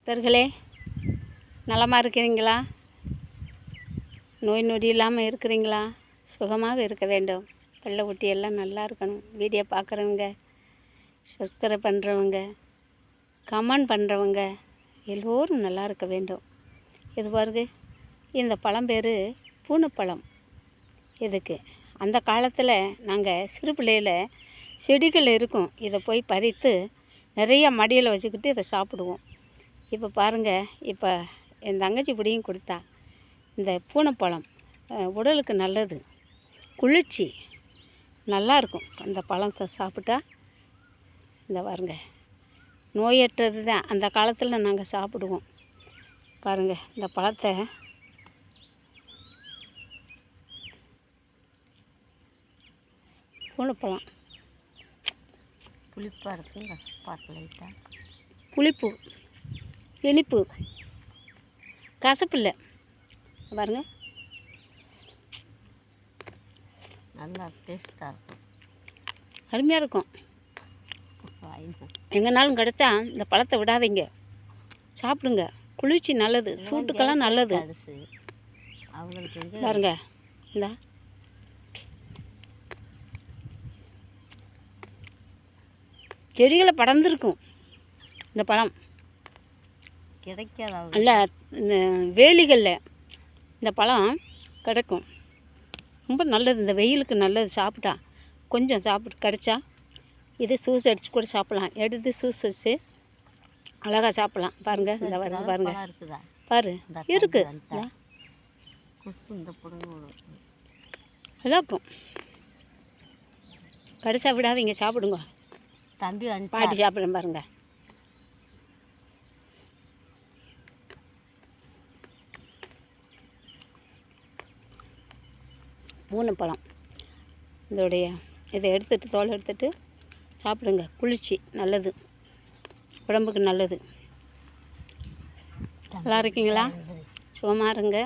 பக்தர்களே, நலமாக இருக்கிறீங்களா? நோய் நொடி இல்லாமல் இருக்கிறீங்களா? சுகமாக இருக்க வேண்டும். பிள்ளை குட்டி எல்லாம் நல்லா இருக்கணும். வீடியோ பார்க்குறவங்க, சப்ஸ்கிரைப் பண்ணுறவங்க, கமெண்ட் பண்ணுறவங்க எல்லோரும் நல்லா இருக்க வேண்டும். இது பாருங்க, இந்த பழம் பேர் பூனைப்பழம். இதுக்கு அந்த காலத்தில் நாங்கள் சிறு பிள்ளையில் செடிகள் இருக்கும், இதை போய் பறித்து நிறைய மடியில் வச்சுக்கிட்டு இதை சாப்பிடுவோம். இப்போ பாருங்கள், இப்போ என் தங்கச்சி பிடியும் கொடுத்தா. இந்த பூனைப்பழம் உடலுக்கு நல்லது, குளிர்ச்சி, நல்லாயிருக்கும். அந்த பழத்தை சாப்பிட்டா இந்த பாருங்க, நோயற்றது தான். அந்த காலத்தில் நாங்கள் சாப்பிடுவோம். பாருங்கள், இந்த பழத்தை பூனைப்பழம் புளிப்பாக இருக்குது, கசப்பாக இருக்குது, லைட்டாக புளிப்பு, இனிப்பு, கசப்பு இல்லை. பாருங்க, நல்லா டேஸ்ட்டாக இருக்கும், அருமையாக இருக்கும். எங்கேனாலும் கிடச்சா இந்த பழத்தை விடாதீங்க, சாப்பிடுங்க. குளிர்ச்சி நல்லது, சூட்டுக்கெல்லாம் நல்லது. அவங்களுக்கு பாருங்க, இந்த செடிகளை படர்ந்துருக்கும். இந்த பழம் கிடைக்காத அல்ல, இந்த வேலிகளில் இந்த பழம் கிடைக்கும். ரொம்ப நல்லது, இந்த வெயிலுக்கு நல்லது. சாப்பிட்டா கொஞ்சம் சாப்பிட்டு கிடச்சா இது ஜூஸ் அடித்து கூட சாப்பிட்லாம். எடுத்து ஜூஸ் வச்சு அழகாக சாப்பிட்லாம். பாருங்கள், இந்த வருது பாருங்கள், பாரு இருக்குது. நல்லா இருக்கும். கடைசா விடாதீங்க, சாப்பிடுங்க. தம்பி பாட்டி சாப்பிட்றேன் பாருங்க. பூனைப்பழம் இதோடைய இதை எடுத்துகிட்டு, தோலை எடுத்துகிட்டு சாப்பிடுங்க. குளிர்ச்சி நல்லது, உடம்புக்கு நல்லது. நல்லா இருக்கீங்களா? சுகமாக இருங்க.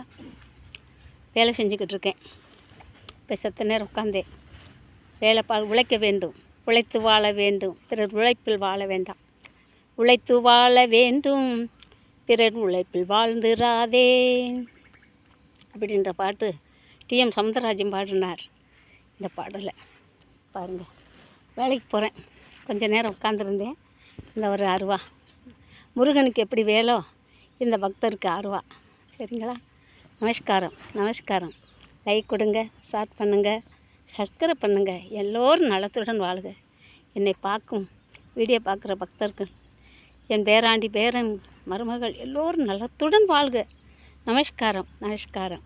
வேலை செஞ்சுக்கிட்டு இருக்கேன். இப்போ செத்த நேரம் உட்காந்தேன். வேலை உழைக்க வேண்டும், உழைத்து வாழ வேண்டும், பிறர் உழைப்பில் வாழ வேண்டாம். உழைத்து வாழ வேண்டும், பிறர் உழைப்பில் வாழ்ந்துராதே அப்படின்ற பாட்டு டிஎம் சௌந்தரராஜன் பாடினார். இந்த பாடலை பாருங்கள். வேலைக்கு போகிறேன், கொஞ்சம் நேரம் உட்காந்துருந்தேன். இந்த ஒரு அருவா, முருகனுக்கு எப்படி வேலோ இந்த பக்தருக்கு அருவா. சரிங்களா? நமஸ்காரம், நமஸ்காரம். லைக் கொடுங்க, ஷேர் பண்ணுங்கள், சப்ஸ்கிரைப் பண்ணுங்கள். எல்லோரும் நலத்துடன் வாழ்க. என்னை பார்க்கும் வீடியோ பார்க்குற பக்தர்கள், என் பேராண்டி, பேரன், மருமகள் எல்லோரும் நலத்துடன் வாழ்க. நமஸ்காரம், நமஸ்காரம்.